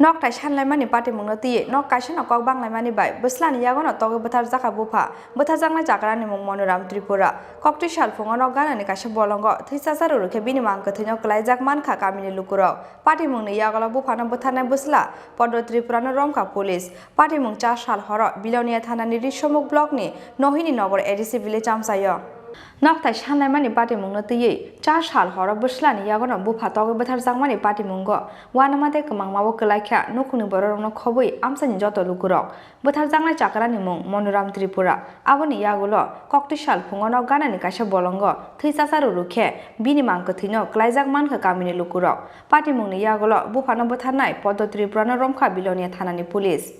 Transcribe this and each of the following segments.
Nokthai Sanlaimani Patimungno tiye nok Kaisano kok Banglaimani bai Bwslani Yagono toge Butharjakha Bupha Butharjakha jagrani mung monoram Tripura kokti salfungo nok ganani kaisa bolongo thisasaru rukhe bini mangko thino klaijak mankha kamini lukuro Patimungno Yagono Buphano butharnai Bwsla Poddo Tripura no romkha police Patimung 4 sal horo Bilonia thanani Rishomuk block ni Nohini Nogor ADC village amsayo Nokthai Sanlaimani Patimungno tiye 4 sal horo Bwslani Yagono Bupha toge Butharjakmani Patimungo wanamate kemangmabo kelaikha nukuni bororongno khoboi amsani joto lukurok Butharjaknai chakrani mung monoram Tripura aboni yagulo kokti sal fungono ganani kaisa bolongo thisasaru rukhe bini mangko thino klaijak mankha kamini lukurok Patimungni yagulo Buphano butharnai Poddo Tripura no romkha Bilonia thanani police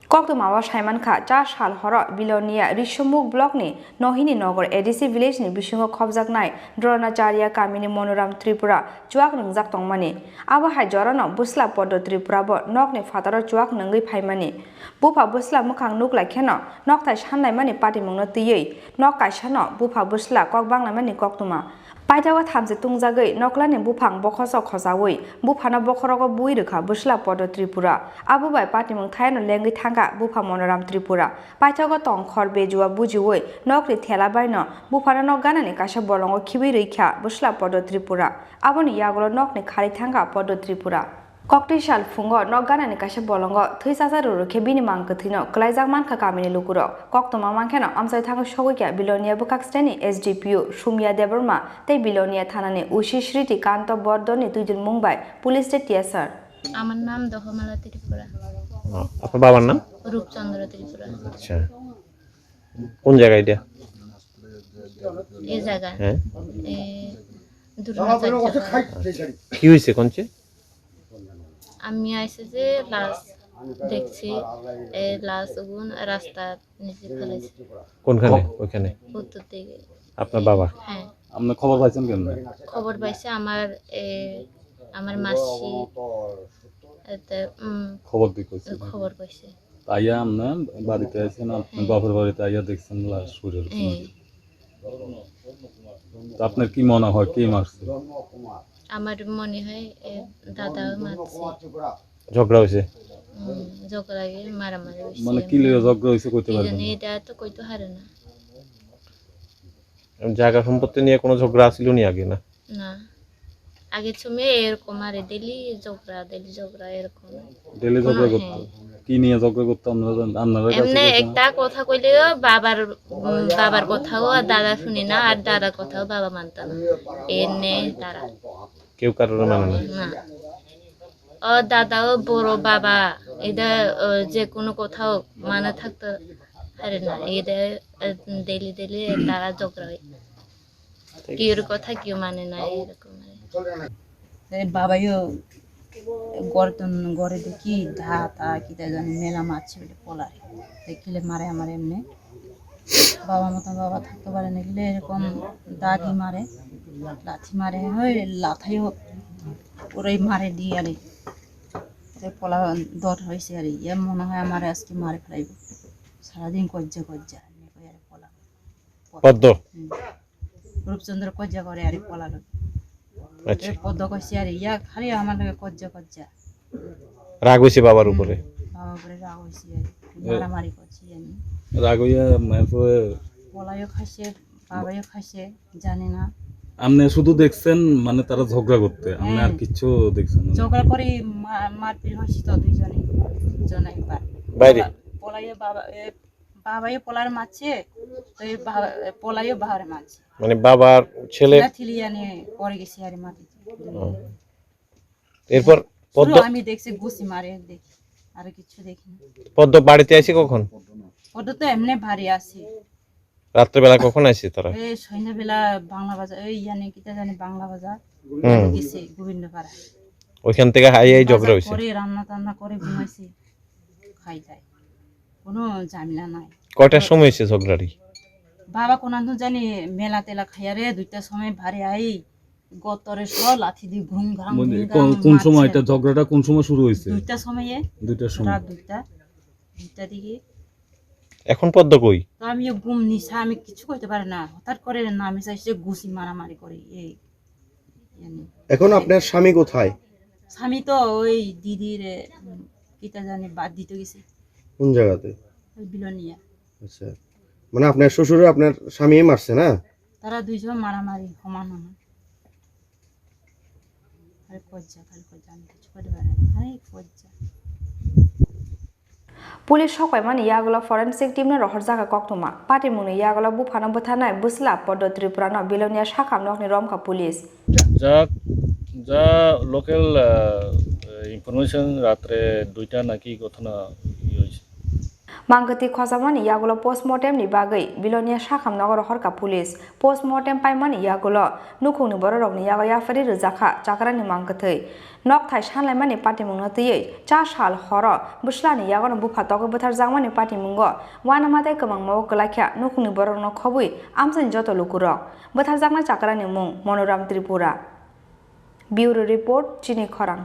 Koktumao Saimankha 4 sal horo Bilonia Rishomuk block ni Nohini Nogor ADC village ni bisungo khobjaknai Dronacharya kamini monoram Tripura chuak nungjak tongmani abo hai jorano Bwsla Poddo Tripura bo nokni fataro chuak nungui phaimani Bupha Bwsla mukhang nuklai kheno Nokthai Sanlaimani Patimungno tiyei nok Kaisano Bupha Bwsla kok Banglaimani koktuma Paitawa thamse tungjagoi noklani buphang bokhoso khojawi Buphano bokhorogo buirukha Bwsla Poddo Tripura abo bai Patimung thaino lengui thangka Bupha monoram Tripura paitago tongkhor bejuwa bujiwoi nokri thela baino Buphano nok ganani kaisa bolongo khibi reikha Bwsla Poddo Tripura aboni yagulo nokni khari thangka Poddo Tripura Kokti sal fungo nok ganani kaisa bolongo thisasaru rukhe bini mangko thino klaijak mankha kamini lukurok koktoma mangkheno amsai thango sogokya Bilonia bukaksteni SDPO Sumya Deborma tei Bilonia thanani ushi Sriti Kanto Bordoni দুইজন Mumbai police টিয়া sir আমার নাম দহমালা ত্রিপুরা আপনার বাবার নাম রূপচন্দ্র ত্রিপুরা আচ্ছা কোন জায়গা এটা এই জায়গা হ্যাঁ দুর্গাচার্য কি হইছে কোনছে আমি আইছে যে লাশ দেখছি এই লাশ গুণ রাস্তা নিচে ফেলেছে কোনখানে ওখানে উত্তর দিকে আপনার বাবা হ্যাঁ আপনি খবর পাইছেন কেমনে খবর পাইছে আমার মাসি এতে খবর দিতেছে খবর পাইছে আইয়া আমরা বাড়িতে আছেন আপনি বাবার বাড়িতে আইয়া দেখছেন লাশ পড়ে আছে তো আপনার কি মনে হয় কে মারছে আমার মনে হয় দাদা মারছে ঝগড়া হইছে ঝগড়া লাগে মারামারি হইছে মানে কি লইয়া ঝগড়া হইছে কইতে পারবেন জানি এটা তো কইতে হারে না জায়গা সম্পত্তি নিয়ে কোনো ঝগড়া ছিল নি আগে না না আগের সময় এরকম আরে ডেলি ঝগড়া এরকম ডেলি ঝগড়া করতে কি নিয়ে ঝগড়া করতে আপনারা এমনি একটা কথা কইলেও বাবার কথাও আর দাদা শুনি না আর দাদার কথাও বাবা মানতা না এনে তারা কেউ কারোর মানে না না ও দাদাও বড় বাবা এটা যে কোনো কোথাও মানে থাকতে পারে না এটা ডেলি তারা ঝগড়া হয় কেউর কথা কেউ মানে না এরকম বাবাইও গড়ে দেখি তা কিতা জানি মেলা মারছে বলে পলারে দেখিলে মারে আমার এমনি বাবা মতন বাবা থাকতে পারে না গেলে এরকম দাগি মারে লাথি মারে ওই লাথাইও ওরাই মারে দিয়ে আরে পলা দর হয়েছে আর ইয়ে মনে হয় আমার আজকে মারে ফেলাইব সারাদিন কজ্জা আর পলা পদ্ম রূপচন্দ্র কজ্জা করে আর পলা আচ্ছা পদ্ম কইছে আর ইয়া খালি আমার লাগে কজ্জা রাগ হইছে বাবার উপরে বাবা উপরে রাগ হয়েছে মারামারি করছি আমি রাগ হইয়া মারপরে পলাইও খাইছে বাবাইও খাইছে জানি না আপনি শুধু দেখছেন মানে তারা ঝগড়া করতে আপনি আর কিছু দেখছেন না ঝগড়া করে মারপিট হয়েছে তো দুইজনে একবার বাইরে পলাইও বাবাইও পলার মারছে তো পলাইও বাহারে মারছে মানে বাবার ছেলে থিলিয়া নিয়ে পড়ে গেছে আর মাটিতে এরপর পদ্ম আমি দেখছি গুছি মারে দেখি আর কিছু দেখি না পদ্ম বাড়িতে আইছে কখন পদ্ম তো এমনি ভারী আছে রাত্রে বেলা কখন আইছে তারা এই সন্ধ্যাবেলা বাংলা বাজার এই কিটা জানি বাংলা বাজার গেছে গোবিন্দপাড়া ওইখান থেকে হাই ঝগড়া হইছে করে রান্না টান্না করে ঘুমাইছে খাই যায় কোনো ঝামেলা নাই কয়টার সময় হইছে ঝগড়াটি বাবা কোন জানি মেলা তেলা খাইয়া রে 2টার সময় ভারী আই গতরে সব লাথি দিয়ে ঘুম ঘাম কোন সময় এটা ঝগড়াটা কোন সময় শুরু হইছে 2টার সময় রাত 2টা দিকে এখন পদ্ম কই তো আমি ঘুম নিছা আমি কিছু কইতে পারি না হঠাৎ করে নামে চাইছে গুছি মারামারি করে এই এখন আপনার স্বামী কোথায় স্বামী তো ওই দিদির কিতা জানি বাদ দিতে গেছে কোন জায়গাতে? ওই বিলনিয়া। আচ্ছা, মানে আপনার শ্বশুর আপনার স্বামী মারছে না? তারা দুইজন মারামারি সমান সমান। আরে কজ্জা আমি কিছু করতে পারি না। আরে কজ্জা পুলিশ সকাই মানে ইয়াগুলা ফরেন্সিক টিম না রহর জায়গা কক্তমা পাটিমুংনো ইয়াগুলা বুফানো বথানায় বুসলা পদ্দ ত্রিপুরা ন বিলনিয়া শাখাম নকনি রমকা পুলিশ যা লোকাল ইনফরমেশন রাত্রে 2টা নাকি ঘটনা হয়েছে মাংগতি খসামানি ইয়াগুলো postmortem ni bagui bilonia shakham nagor horka police postmortem paimani yagulo nukhungni bororokni yaga yafari rjakha chakrani mangkathai Nokthai Sanlaimani Patimungno tiyei 4 sal horo Bwslani Yagono Bupha togo Butharjakha Patimungno wanamate kamang mawo kalakhya nukhungni borokno khobui amsani joto lukurok Butharjakha chakrani mung Monoram Tripura Bureau Report Chini Khorang